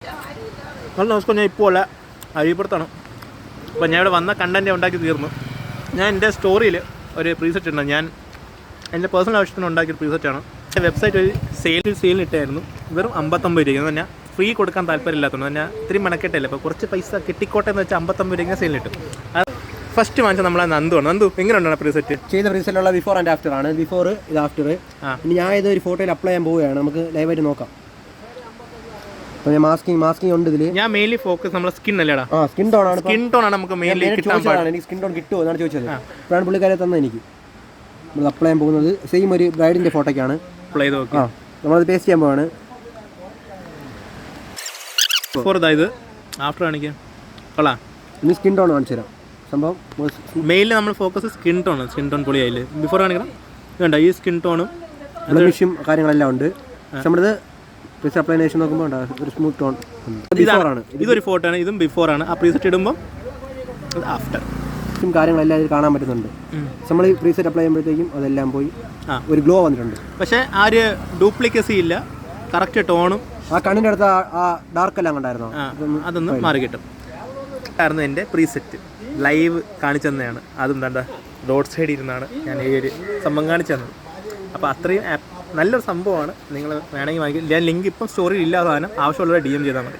നല്ല നമസ്കാരം. ഞാൻ ഇപ്പോൾ ഉള്ള അഴിപ്പുറത്താണ്. അപ്പോൾ ഞാൻ ഇവിടെ വന്ന കണ്ടൻറ്റ് ഉണ്ടാക്കി തീർന്നു. ഞാൻ എൻ്റെ സ്റ്റോറിയിൽ ഒരു പ്രീസെറ്റ് ഉണ്ട്. ഞാൻ എൻ്റെ പേഴ്സണൽ ആവശ്യത്തിന് ഉണ്ടാക്കിയൊരു പ്രീസെറ്റാണ്. എൻ്റെ വെബ്സൈറ്റ് ഒരു സെയിലിന് ഇട്ടായിരുന്നു. വെറും 59 രൂപ. എന്ന് പറഞ്ഞാൽ ഫ്രീ കൊടുക്കാൻ താല്പര്യമില്ലാത്തതുകൊണ്ട് തന്നെ ഇത്തിരി മെനക്കെട്ടില്ല. അപ്പോൾ കുറച്ച് പൈസ കിട്ടിക്കോട്ടെ എന്ന് വെച്ചാൽ 59 രൂപ സെയിലിന് കിട്ടും. അത് ഫസ്റ്റ് വാങ്ങിച്ചാൽ നമ്മളെ നന്ദുവാണ്. നന്ദു എങ്ങനെയുണ്ടാണ് പ്രീസെറ്റ്? ചെയ്ത പ്രീസെറ്റിലുള്ള ബിഫോർ ആൻഡ് ആഫ്റ്റർ ആണ്. ബിഫോർ ഇത് ആഫ്റ്റർ. ഇനി ഞാൻ ഇതൊരു ഫോട്ടോയിൽ അപ്ലൈ ചെയ്യാൻ പോവുകയാണ്. നമുക്ക് ലൈവായിട്ട് നോക്കാം. അപ്പോൾ ഞാൻ മാസ്കിങ് ഉണ്ട് ഇതിൽ. ഞാൻ മെയിൻലി ഫോക്കസ് നമ്മളെ സ്കിൻ അല്ലേടാ. സ്കിൻ ടോൺ ആണ്. സ്കിൻ ടോൺ ആണ് നമുക്ക് മെയിൻലി കിട്ടാൻ പാടില്ല. എനിക്ക് സ്കിൻ ടോൺ കിട്ടുമോ എന്നാണ് ചോദിച്ചത്. ഇപ്പോഴാണ് പുള്ളിക്കാരെ തന്നെ എനിക്ക് നമ്മൾ അപ്ലൈ ചെയ്യാൻ പോകുന്നത്. സെയിം ഒരു ബ്രൈഡിൻ്റെ ഫോട്ടോയ്ക്കാണ് അപ്ലൈ ചെയ്ത് നോക്കി. നമ്മളത് പേസ്റ്റ് ചെയ്യാൻ പോവാണ്. ബിഫോർ ഇതായത് ആഫ്റ്റർ കാണിക്കാം. കൊള്ളാം. ഇനി സ്കിൻ ടോൺ കാണിച്ചു തരാം. സംഭവം മെയിലിൽ നമ്മൾ focus skin tone. Skin tone പൊളിയായില്ലേ? ബിഫോർ കാണിക്കണം. വേണ്ട, ഈ സ്കിൻ ടോണും ബ്ലമിഷും കാര്യങ്ങളെല്ലാം ഉണ്ട്. നമ്മളിത് പ്രീസെറ്റ് അപ്ലൈനേഷൻ നോക്കുമ്പോൾ ഒരു സ്മൂത്ത് ടോൺ. ബിഫോറാണ്. ഇതൊരു ഫോട്ടോ ആണ്. ഇതും ബിഫോറാണ്. ആ പ്രീസെറ്റ് ഇടുമ്പോൾ ആഫ്റ്റർ കാര്യങ്ങളെല്ലാം ഇതിൽ കാണാൻ പറ്റുന്നുണ്ട്. നമ്മൾ ഈ പ്രീസെറ്റ് അപ്ലൈ ചെയ്യുമ്പോഴത്തേക്കും അതെല്ലാം പോയി ഒരു ഗ്ലോ വന്നിട്ടുണ്ട്. പക്ഷേ ആ ഒരു ഡ്യൂപ്ലിക്കസി ഇല്ല. കറക്റ്റ് ടോണും ആ കണ്ണിൻ്റെ അടുത്ത് ആ ഡാർക്ക് എല്ലാം കണ്ടായിരുന്നോ? അതൊന്നും മാറി കിട്ടും. ആയിരുന്നു എൻ്റെ പ്രീസെറ്റ്. ലൈവ് കാണിച്ചു തന്നെയാണ്. അതും എന്താ റോഡ് സൈഡിൽ ഇരുന്നാണ് ഞാൻ ഈ ഒരു സംഭവം കാണിച്ചു തന്നത്. അപ്പോൾ അത്രയും നല്ലൊരു സംഭവമാണ്. നിങ്ങൾ വേണമെങ്കിൽ വാങ്ങിക്കും. ഞാൻ ലിങ്ക് ഇപ്പം സ്റ്റോറിയിൽ ഇല്ലാതെ സാധനം ആവശ്യമുള്ളവരെ DM ചെയ്താൽ മതി.